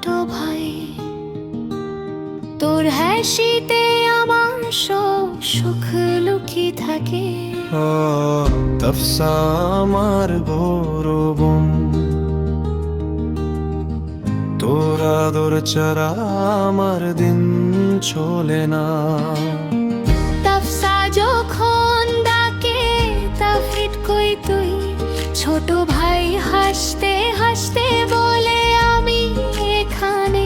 ছোট ভাই, তোর হাসিতে আমার সব সুখ লুকিয়ে থাকে। তাফসা আমার বড় বোন, তোর আদর ছাড়া আমার দিন চলে না। তাফসা যখন ডাকে তাফিদ কই তুই, ছোট ভাই হাসতে হাসতে বলে আমি এখানে।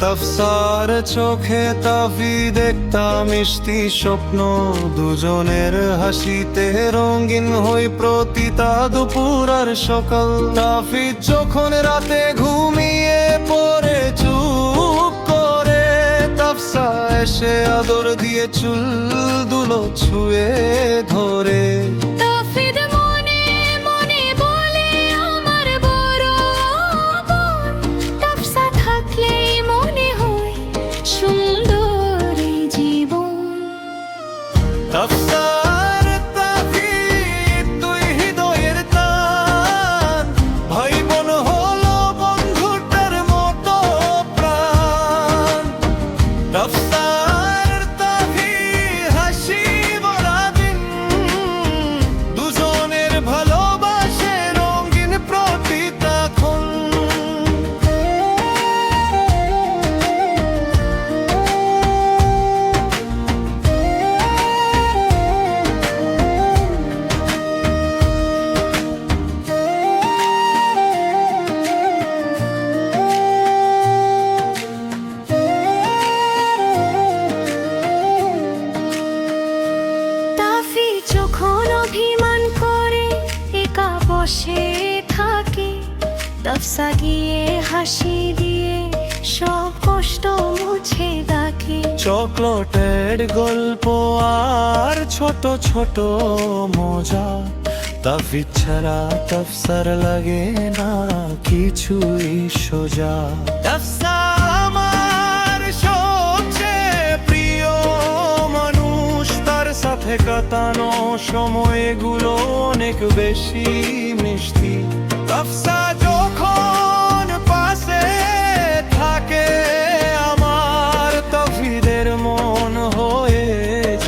তাফসার চোখে তাফি দেখতাম মিষ্টি স্বপ্ন, দুজনের হাসিতে রঙিন হই প্রতিটা দুপুর আর সকাল। তাফি যখন রাতে ঘুমিয়ে পড়ে চুপ করে, তাফসা এসে আদর দিয়ে চুল দুলো ছুঁয়ে ধরে। তাফিদ মনে মনে বলে আমার বড় বোন, তাফসা থাকলেই মনে হয় সুন্দর এই জীবন। তাফসার তাফিদ দুই হৃদয়ের টান, ভাই বোন হলো বন্ধুটার মতো প্রাণ। তাফসার তাফিদ হাসি ভরা দিন, দুজনের ভালোবাসে রঙিন প্রতিটা ক্ষণ। তাফি যখন অভিমান করে একা বসে থাকে, তাফসা গিয়ে হাসি দিয়ে সব কষ্ট মুছে দেখে। চকলেটের গল্প আর ছোট ছোট মজা, তাফিদ ছাড়া তাফসার লাগে না কিছুই সোজা। তাফসা আমার সবচেয়ে প্রিয় মানুষ, তার সাথে কাটানো সময়গুলো অনেক বেশি মিষ্টি। তাফসা যখন পাশে থাকে আমার, তাফিদের মন হয়ে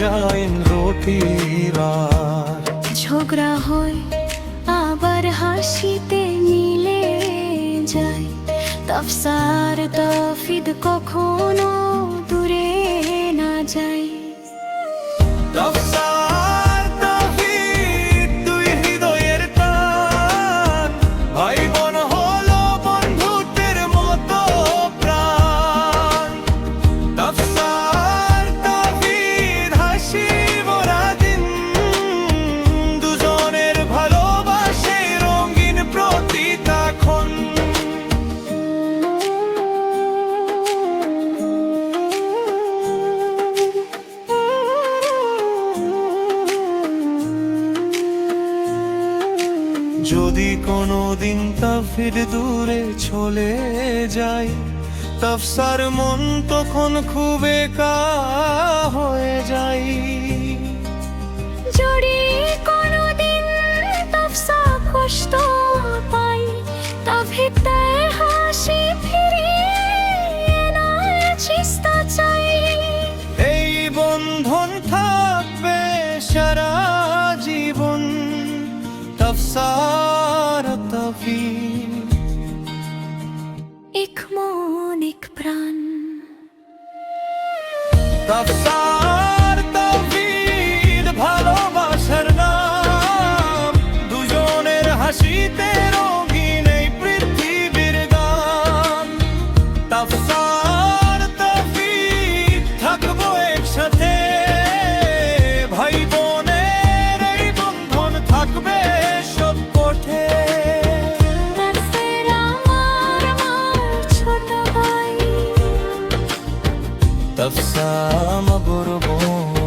যায় রতিরার। ঝগড়া হয় আবার হাসিতে মিলে যায়, তাফসার তাফিদ কখনো দূরে না যায়। তাফসার তাফিদ দুই হৃদয়ের টান, ভাই বোন হলো বন্ধুত্বের মতো প্রাণ। তাফসার তাফিদ হাসি ভরা দিন, দুজনের ভালোবাসে রঙিন প্রতিটা ক্ষণ। যদি কোনোদিন তাফিদ দূরে চলে যায়, তাফসার মন তখন খুব একা হয়ে যায়। যদি কোনোদিন তাফসা কষ্ট পাই, তাফিদ তার হাসি ফিরিয়ে আনার চেষ্টা চাই। এই বন্ধন থাকবে সারা জীবন, তাফসার তাফিদ এক মন এক প্রাণ। তাফসার তাফিদ ভালোবাসার নাম, দুজনের হাসিতে রঙিন এই পৃথিবীর গান। তাফসার তাফিদ থাকবো একসাথে, ভাই বোনের এই বন্ধন থাকবে সব পথে। তাফসির আমার ছোট ভাই, তাফসা আমার বড় বোন।